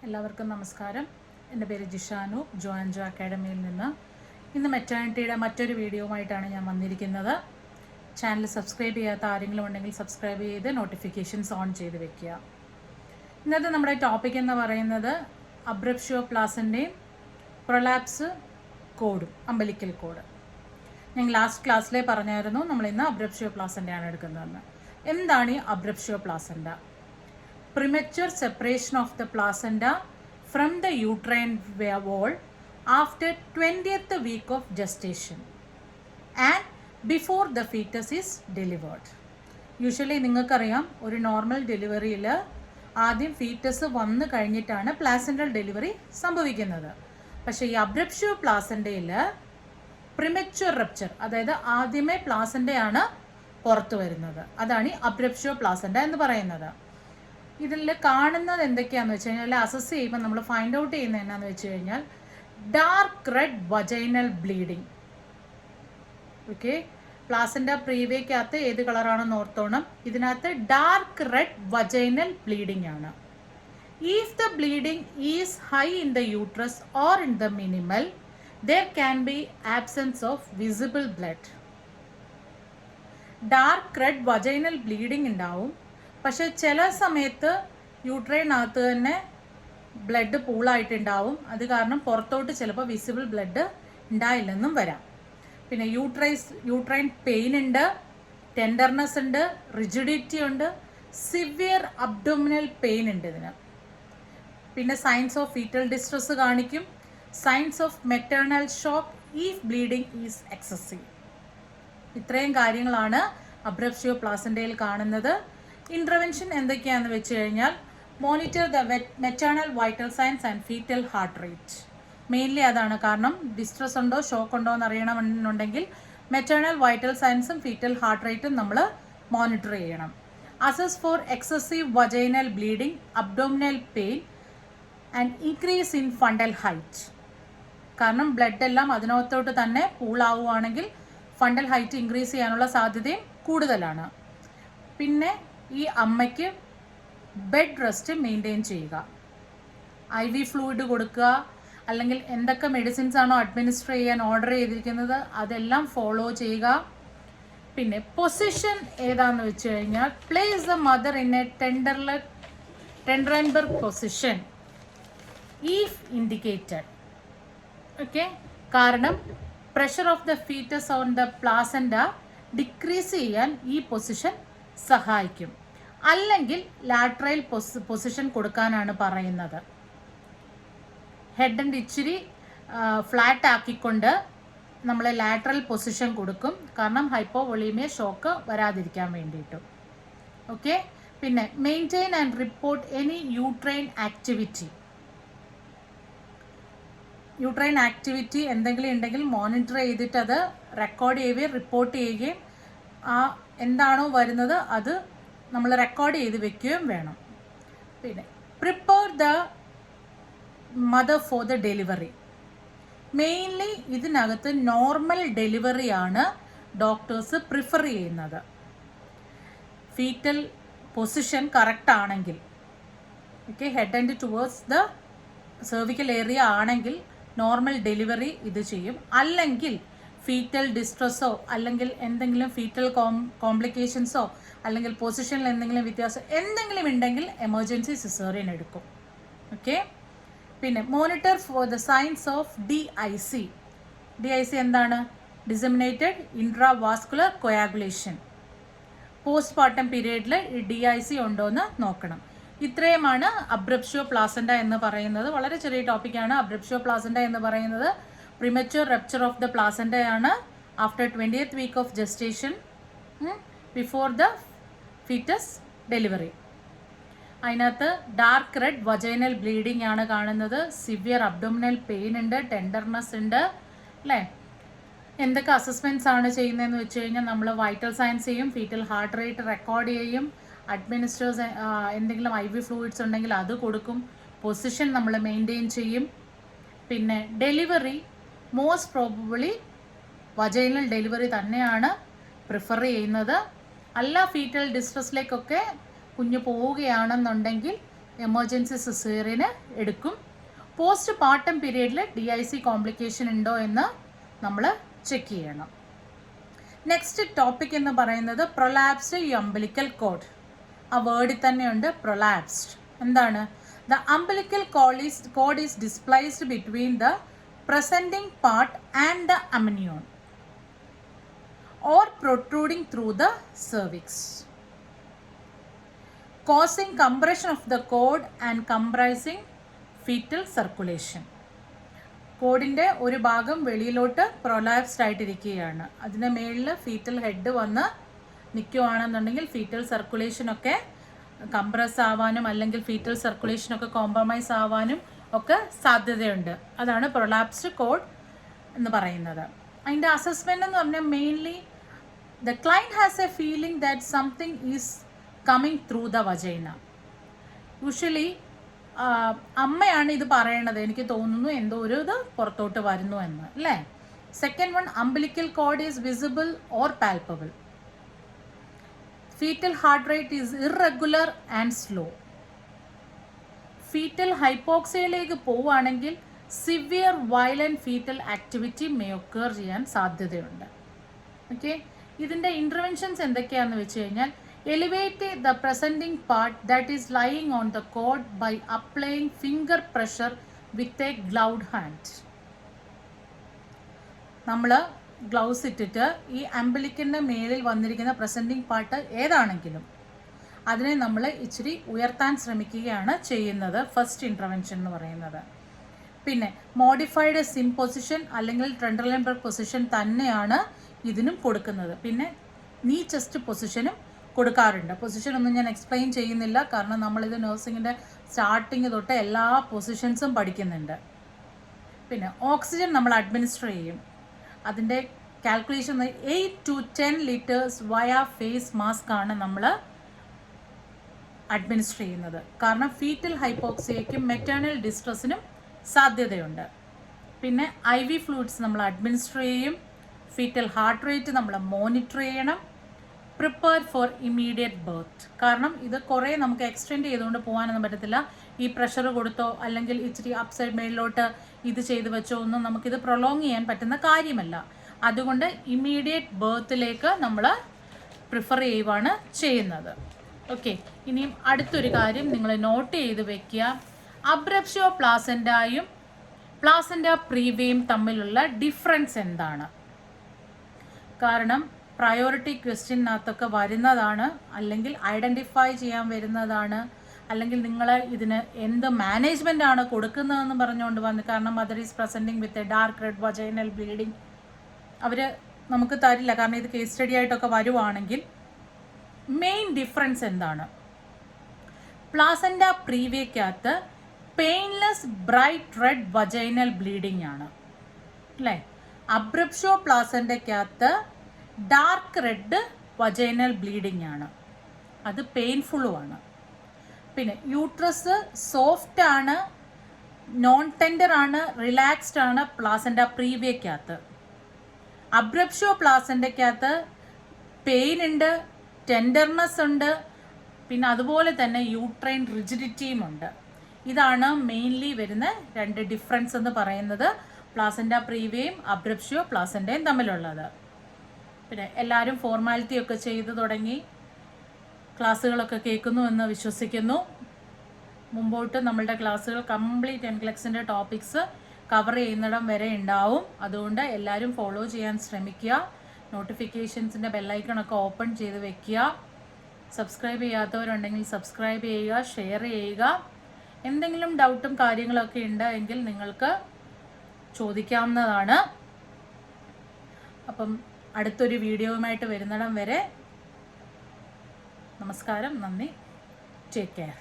എല്ലാവർക്കും നമസ്കാരം. എൻ്റെ പേര് ജിഷാനു, ജോആൻജോ അക്കാഡമിയിൽ നിന്ന്. ഇന്ന് മെറ്റേണിറ്റിയുടെ മറ്റൊരു വീഡിയോയുമായിട്ടാണ് ഞാൻ വന്നിരിക്കുന്നത്. ചാനൽ സബ്സ്ക്രൈബ് ചെയ്യാത്ത ആരെങ്കിലും ഉണ്ടെങ്കിൽ സബ്സ്ക്രൈബ് ചെയ്ത് നോട്ടിഫിക്കേഷൻസ് ഓൺ ചെയ്ത് വെക്കുക. ഇന്നത്തെ നമ്മുടെ ടോപ്പിക് എന്ന് പറയുന്നത് അബ്രപ്ഷ്യോ പ്ലാസൻ്റെയും പ്രൊലാപ്സ് കോഡും, അമ്പലിക്കൽ കോഡ്. ഞാൻ ലാസ്റ്റ് ക്ലാസ്സിലേ പറഞ്ഞായിരുന്നു നമ്മൾ ഇന്ന് അബ്രപ്ഷ്യോ പ്ലാസൻ്റെയാണ് എടുക്കുന്നതെന്ന്. എന്താണ് ഈ abruptio placenta? Premature separation of the placenta from the uterine wall after 20th week of gestation and before the fetus is delivered. Usually നിങ്ങൾക്കറിയാം, ഒരു നോർമൽ ഡെലിവറിയിൽ ആദ്യം ഫീറ്റസ് വന്നു കഴിഞ്ഞിട്ടാണ് പ്ലാസെൻ്റൽ ഡെലിവറി സംഭവിക്കുന്നത്. പക്ഷേ ഈ അബ്രപ്ഷ്യോ പ്ലാസൻ്റയിൽ പ്രിമച്വർ റപ്ചർ, അതായത് ആദ്യമേ പ്ലാസൻ്റയാണ് പുറത്തു വരുന്നത്. അതാണ് ഈ അബ്രപ്ഷ്യോ പ്ലാസൻ്റ എന്ന് പറയുന്നത്. ഇതിൽ കാണുന്നത് എന്തൊക്കെയാണെന്ന് വെച്ച് കഴിഞ്ഞാൽ, അസസ് ചെയ്യുമ്പോൾ നമ്മൾ ഫൈൻഡ് ഔട്ട് ചെയ്യുന്നത് എന്നാന്ന് വെച്ച് കഴിഞ്ഞാൽ dark red vaginal bleeding. Okay, placenta പ്രീവേക്കകത്ത് ഏത് കളറാണെന്ന് ഓർത്തോണം. ഇതിനകത്ത് ഡാർക്ക് റെഡ് വജൈനൽ ബ്ലീഡിംഗ് ആണ്. If the bleeding is high in the uterus or in the minimal, there can be absence of visible blood. Dark red vaginal bleeding ഉണ്ടാവും. പക്ഷെ ചില സമയത്ത് യൂട്രൈനകത്ത് തന്നെ ബ്ലഡ് പൂളായിട്ടുണ്ടാവും. അത് കാരണം പുറത്തോട്ട് ചിലപ്പോൾ വിസിബിൾ ബ്ലഡ് ഉണ്ടായില്ലെന്നും വരാം. പിന്നെ യൂട്രൈൻ പെയിൻ ഉണ്ട്, ടെൻഡർനെസ് ഉണ്ട്, റിജിഡിറ്റി ഉണ്ട്, സിവിയർ അബ്ഡോമിനൽ പെയിൻ ഉണ്ട് ഇതിന്. പിന്നെ സൈൻസ് ഓഫ് ഫീറ്റൽ ഡിസ്ട്രസ് കാണിക്കും. Signs of maternal shock if bleeding is excessive. ഇത്രയും കാര്യങ്ങളാണ് അബ്രപ്ഷ്യോ പ്ലാസൻ്റയിൽ കാണുന്നത്. ഇൻ്റർവെൻഷൻ എന്തൊക്കെയാണെന്ന് വെച്ച് കഴിഞ്ഞാൽ, monitor the maternal vital signs and fetal heart rate. Mainly അതാണ്. കാരണം ഡിസ്ട്രസ് ഉണ്ടോ ഷോക്ക് ഉണ്ടോ എന്ന് അറിയണമെന്നുണ്ടെങ്കിൽ മെറ്റേണൽ വൈറ്റൽ സൈൻസും ഫീറ്റൽ ഹാർട്ട് റേറ്റും നമ്മൾ മോണിറ്റർ ചെയ്യണം. Assess for excessive vaginal bleeding, abdominal pain and increase in fundal height. കാരണം ബ്ലഡ് എല്ലാം അതിനകത്തോട്ട് തന്നെ പൂളാവുകയാണെങ്കിൽ ഫണ്ടൽ ഹൈറ്റ് ഇൻക്രീസ് ചെയ്യാനുള്ള സാധ്യതയും കൂടുതലാണ്. പിന്നെ ഈ അമ്മയ്ക്ക് ബെഡ് റെസ്റ്റ് മെയിൻറ്റെയിൻ ചെയ്യുക, IV ഫ്ലൂയിഡ് കൊടുക്കുക, അല്ലെങ്കിൽ എന്തൊക്കെ മെഡിസിൻസ് ആണോ അഡ്മിനിസ്റ്റർ ചെയ്യാൻ ഓർഡർ ചെയ്തിരിക്കുന്നത് അതെല്ലാം ഫോളോ ചെയ്യുക. പിന്നെ പൊസിഷൻ ഏതാന്ന് വെച്ച് കഴിഞ്ഞാൽ, place the mother in a Trendelenburg position if indicated. Okay, കാരണം pressure of the fetus on the placenta decrease ചെയ്യാൻ ഈ പൊസിഷൻ സഹായിക്കും. അല്ലെങ്കിൽ ലാറ്ററൽ പൊസിഷൻ കൊടുക്കാനാണ് പറയുന്നത്. ഹെഡ് ആൻഡ് ഇച്ചിരി ഫ്ലാറ്റ് ആക്കിക്കൊണ്ട് നമ്മൾ ലാറ്ററൽ പൊസിഷൻ കൊടുക്കും. കാരണം ഹൈപ്പോവോളീമിയ ഷോക്ക് വരാതിരിക്കാൻ വേണ്ടിയിട്ടും. ഓക്കെ, പിന്നെ maintain and report any uterine activity. Uterine activity എന്തെങ്കിലും ഉണ്ടെങ്കിൽ മോണിറ്റർ ചെയ്തിട്ട് അത് റെക്കോർഡ് ചെയ്യുകയും റിപ്പോർട്ട് ചെയ്യുകയും എന്താണോ വരുന്നത് അത് നമ്മൾ റെക്കോർഡ് ചെയ്ത് വെക്കുകയും വേണം. പിന്നെ prepare the mother for the delivery. Mainly ഇതിനകത്ത് നോർമൽ ഡെലിവറിയാണ് ഡോക്ടേഴ്സ് പ്രിഫർ ചെയ്യുന്നത്. ഫീറ്റൽ പൊസിഷൻ കറക്റ്റ് ആണെങ്കിൽ, okay, head and towards the cervical area ആണെങ്കിൽ നോർമൽ ഡെലിവറി ഇത് ചെയ്യും. അല്ലെങ്കിൽ ഫീറ്റൽ ഡിസ്ട്രസ്സോ അല്ലെങ്കിൽ എന്തെങ്കിലും ഫീറ്റൽ കോംപ്ലിക്കേഷൻസോ അല്ലെങ്കിൽ പൊസിഷനിൽ എന്തെങ്കിലും വ്യത്യാസം എന്തെങ്കിലും ഉണ്ടെങ്കിൽ എമർജൻസി സിസേറിയൻ എടുക്കും. ഓക്കെ, പിന്നെ monitor for the signs of DIC. DIC എന്താണ്? Disseminated intravascular coagulation. പോസ്റ്റ്മോർട്ടം പീരീഡിൽ ഈ DIC ഉണ്ടോ എന്ന് നോക്കണം. ഇത്രയുമാണ് അബ്രപ്ഷ്യോ പ്ലാസൻ്റ എന്ന് പറയുന്നത്. വളരെ ചെറിയ ടോപ്പിക്കാണ്. അബ്രപ്ഷ്യോ പ്ലാസൻ്റ എന്ന് പറയുന്നത് പ്രിമച്വർ റപ്ചർ ഓഫ് ദ പ്ലാസൻ്റയാണ് after 20th week of gestation before the fetus delivery. അതിനകത്ത് ഡാർക്ക് റെഡ് വജൈനൽ ബ്ലീഡിംഗ് ആണ് കാണുന്നത്. സിവിയർ അബ്ഡോമിനൽ പെയിൻ ഉണ്ട്, ടെൻഡർനെസ് ഉണ്ട്, അല്ലേ? എന്തൊക്കെ അസസ്മെൻറ്റ്സ് ആണ് ചെയ്യുന്നതെന്ന് വെച്ച് കഴിഞ്ഞാൽ, നമ്മൾ വൈറ്റൽ സൈൻസ് ചെയ്യും, ഫീറ്റൽ ഹാർട്ട് റേറ്റ് റെക്കോർഡ് ചെയ്യും, അഡ്മിനിസ്റ്റേഴ്സ് എന്തെങ്കിലും IV ഫ്ലൂയിഡ്സ് ഉണ്ടെങ്കിൽ അത് കൊടുക്കും, പൊസിഷൻ നമ്മൾ മെയിൻറ്റെയിൻ ചെയ്യും. പിന്നെ delivery most probably vaginal delivery തന്നെയാണ് പ്രിഫർ ചെയ്യുന്നത്. അല്ല ഫീറ്റൽ ഡിസ്ട്രസ്സിലേക്കൊക്കെ കുഞ്ഞ് പോവുകയാണെന്നുണ്ടെങ്കിൽ എമർജൻസി സിസേറിയന് എടുക്കും. പോസ്റ്റ് പാർട്ടം പീരീഡിൽ DIC കോംപ്ലിക്കേഷൻ ഉണ്ടോ എന്ന് നമ്മൾ ചെക്ക് ചെയ്യണം. നെക്സ്റ്റ് ടോപ്പിക് എന്ന് പറയുന്നത് പ്രൊലാപ്സ്ഡ് അംബിലിക്കൽ കോഡ്. ആ വേർഡിൽ തന്നെയുണ്ട് പ്രൊലാപ്സ്ഡ്. എന്താണ്? The umbilical cord is displaced between the presenting part and the amnion or protruding through the cervix, causing compression of the cord and comprising fetal circulation. കോഡിൻ്റെ ഒരു ഭാഗം വെളിയിലോട്ട് പ്രൊലാപ്സ്ഡ് ആയിട്ടിരിക്കുകയാണ്. അതിൻ്റെ മേളിൽ ഫീറ്റൽ ഹെഡ് വന്ന് നിൽക്കുകയാണെന്നുണ്ടെങ്കിൽ fetal സർക്കുലേഷനൊക്കെ compress ആവാനും അല്ലെങ്കിൽ fetal സർക്കുലേഷനൊക്കെ compromise ആവാനും ഒക്കെ സാധ്യതയുണ്ട്. അതാണ് പ്രൊലാപ്സ്ഡ് കോഡ് എന്ന് പറയുന്നത്. അതിൻ്റെ അസസ്മെൻ്റ് എന്ന് പറഞ്ഞാൽ mainly the client has a feeling that something is coming through the vagina. Usually അമ്മയാണ് ഇത് പറയണത്, എനിക്ക് തോന്നുന്നു എന്തോ ഒരു ഇത് പുറത്തോട്ട് വരുന്നു എന്ന്, അല്ലേ? Second one, umbilical cord is visible or palpable. Fetal heart rate is irregular and slow. Fetal ഹൈപ്പോക്സിയയിലേക്ക് പോവുകയാണെങ്കിൽ severe violent fetal activity may occur ചെയ്യാൻ സാധ്യതയുണ്ട്. ഓക്കെ, ഇതിൻ്റെ ഇൻ്റർവെൻഷൻസ് എന്തൊക്കെയാണെന്ന് വെച്ച് കഴിഞ്ഞാൽ elevate the presenting part that is lying on the cord by applying finger pressure with a gloved hand. നമ്മൾ gloves ഇട്ടിട്ട് ഈ അംബിലിക്കിൻ്റെ മേലിൽ വന്നിരിക്കുന്ന പ്രസൻഡിങ് പാർട്ട് ഏതാണെങ്കിലും അതിനെ നമ്മൾ ഇച്ചിരി ഉയർത്താൻ ശ്രമിക്കുകയാണ് ചെയ്യുന്നത്, ഫസ്റ്റ് ഇൻ്റർവെൻഷൻ എന്ന് പറയുന്നത്. പിന്നെ മോഡിഫൈഡ് സിം പൊസിഷൻ അല്ലെങ്കിൽ ട്രെൻഡർലൈൻബർഗ് പൊസിഷൻ തന്നെയാണ് ഇതിനും കൊടുക്കുന്നത്. പിന്നെ നീ ചെസ്റ്റ് പൊസിഷനും കൊടുക്കാറുണ്ട്. പൊസിഷനൊന്നും ഞാൻ എക്സ്പ്ലെയിൻ ചെയ്യുന്നില്ല, കാരണം നമ്മളിത് നഴ്സിങ്ങിൻ്റെ സ്റ്റാർട്ടിങ് തൊട്ട് എല്ലാ പൊസിഷൻസും പഠിക്കുന്നുണ്ട്. പിന്നെ ഓക്സിജൻ നമ്മൾ അഡ്മിനിസ്റ്റർ ചെയ്യും. അതിൻ്റെ കാൽക്കുലേഷൻ 8 to 10 liters വയ ഫേസ് മാസ്ക് ആണ് നമ്മൾ അഡ്മിനിസ്റ്റർ ചെയ്യുന്നത്. കാരണം ഫീറ്റൽ ഹൈപ്പോക്സിയയ്ക്കും മെറ്റേണൽ ഡിസ്ട്രസിനും സാധ്യതയുണ്ട്. പിന്നെ IV ഫ്ലൂയിഡ്സ് നമ്മൾ അഡ്മിനിസ്റ്റർ ചെയ്യും. ഫീറ്റൽ ഹാർട്ട് റേറ്റ് നമ്മൾ മോണിറ്റർ ചെയ്യണം. Prepare for immediate birth. കാരണം ഇത് കുറേ നമുക്ക് എക്സ്റ്റെൻഡ് ചെയ്തുകൊണ്ട് പോകാനൊന്നും പറ്റത്തില്ല. ഈ പ്രഷർ കൊടുത്തോ അല്ലെങ്കിൽ ഇച്ചിരി അപ്സൈഡ് മേളിലോട്ട് ഇത് ചെയ്ത് വെച്ചോ ഒന്നും നമുക്കിത് പ്രൊലോങ് ചെയ്യാൻ പറ്റുന്ന കാര്യമല്ല. അതുകൊണ്ട് ഇമ്മീഡിയറ്റ് ബർത്തിലേക്ക് നമ്മൾ പ്രിഫർ ചെയ്യുവാണ് ചെയ്യുന്നത്. ഓക്കെ, ഇനിയും അടുത്തൊരു കാര്യം നിങ്ങൾ നോട്ട് ചെയ്ത് വെക്കുക. അബ്രപ്ഷ്യോ പ്ലാസൻ്റായും പ്ലാസൻ്റ പ്രീവിയും തമ്മിലുള്ള ഡിഫറൻസ് എന്താണ്? കാരണം പ്രയോറിറ്റി ക്വസ്റ്റ്യനകത്തൊക്കെ വരുന്നതാണ്, അല്ലെങ്കിൽ ഐഡൻറ്റിഫൈ ചെയ്യാൻ വരുന്നതാണ്, അല്ലെങ്കിൽ നിങ്ങൾ ഇതിന് എന്ത് മാനേജ്മെൻ്റ് ആണ് കൊടുക്കുന്നതെന്ന് പറഞ്ഞുകൊണ്ട് വന്ന്, കാരണം mother is presenting with a dark red vaginal bleeding അവർ നമുക്ക് തരില്ല. കാരണം ഇത് കേസ് സ്റ്റഡി ആയിട്ടൊക്കെ വരുവാണെങ്കിൽ മെയിൻ ഡിഫറൻസ് എന്താണ്? പ്ലാസൻ്റ പ്രീവിയക്കകത്ത് painless bright red vaginal bleeding ആണ്, അല്ലേ? അബ്രപ്ഷ്യോ പ്ലാസൻ്റയ്ക്കകത്ത് ഡാർക്ക് റെഡ് വജൈനൽ ബ്ലീഡിങ് ആണ്, അത് പെയിൻഫുള്ളുമാണ്. പിന്നെ യൂട്രസ് സോഫ്റ്റ് ആണ്, നോൺ ടെൻഡർ ആണ്, റിലാക്സ്ഡ് ആണ് പ്ലാസൻ്റ പ്രീവിയക്കകത്ത്. അബ്രപ്ഷ്യോ പ്ലാസൻ്റയ്ക്കകത്ത് പെയിൻ ഉണ്ട്, ടെൻഡർനെസ് ഉണ്ട്, പിന്നെ അതുപോലെ തന്നെ യൂട്രൈൻ റിജിഡിറ്റിയും ഉണ്ട്. ഇതാണ് മെയിൻലി വരുന്ന രണ്ട് ഡിഫറൻസ് എന്ന് പറയുന്നത് പ്ലാസൻ്റ പ്രീവിയയും അബ്രപ്ഷ്യോ പ്ലാസൻ്റയും തമ്മിലുള്ളത്. പിന്നെ എല്ലാവരും ഫോർമാലിറ്റി ഒക്കെ ചെയ്തു തുടങ്ങി, ക്ലാസ്സുകളൊക്കെ കേൾക്കുന്നു എന്ന് വിശ്വസിക്കുന്നു. മുമ്പോട്ട് നമ്മളുടെ ക്ലാസ്സുകൾ കംപ്ലീറ്റ് NCLEXൻ്റെ ടോപ്പിക്സ് കവർ ചെയ്യുന്നിടം വരെ ഉണ്ടാവും. അതുകൊണ്ട് എല്ലാവരും ഫോളോ ചെയ്യാൻ ശ്രമിക്കുക. നോട്ടിഫിക്കേഷൻസിൻ്റെ ബെല്ലൈക്കണൊക്കെ ഓപ്പൺ ചെയ്ത് വെക്കുക. സബ്സ്ക്രൈബ് ചെയ്യാത്തവരുണ്ടെങ്കിൽ സബ്സ്ക്രൈബ് ചെയ്യുക, ഷെയർ ചെയ്യുക. എന്തെങ്കിലും ഡൗട്ടും കാര്യങ്ങളൊക്കെ ഉണ്ട് എങ്കിൽ നിങ്ങൾക്ക് ചോദിക്കാവുന്നതാണ്. അപ്പം അടുത്തൊരു വീഡിയോയുമായിട്ട് വരുന്നിടം വരെ നമസ്കാരം, നന്ദി, ടേക്ക് കെയർ.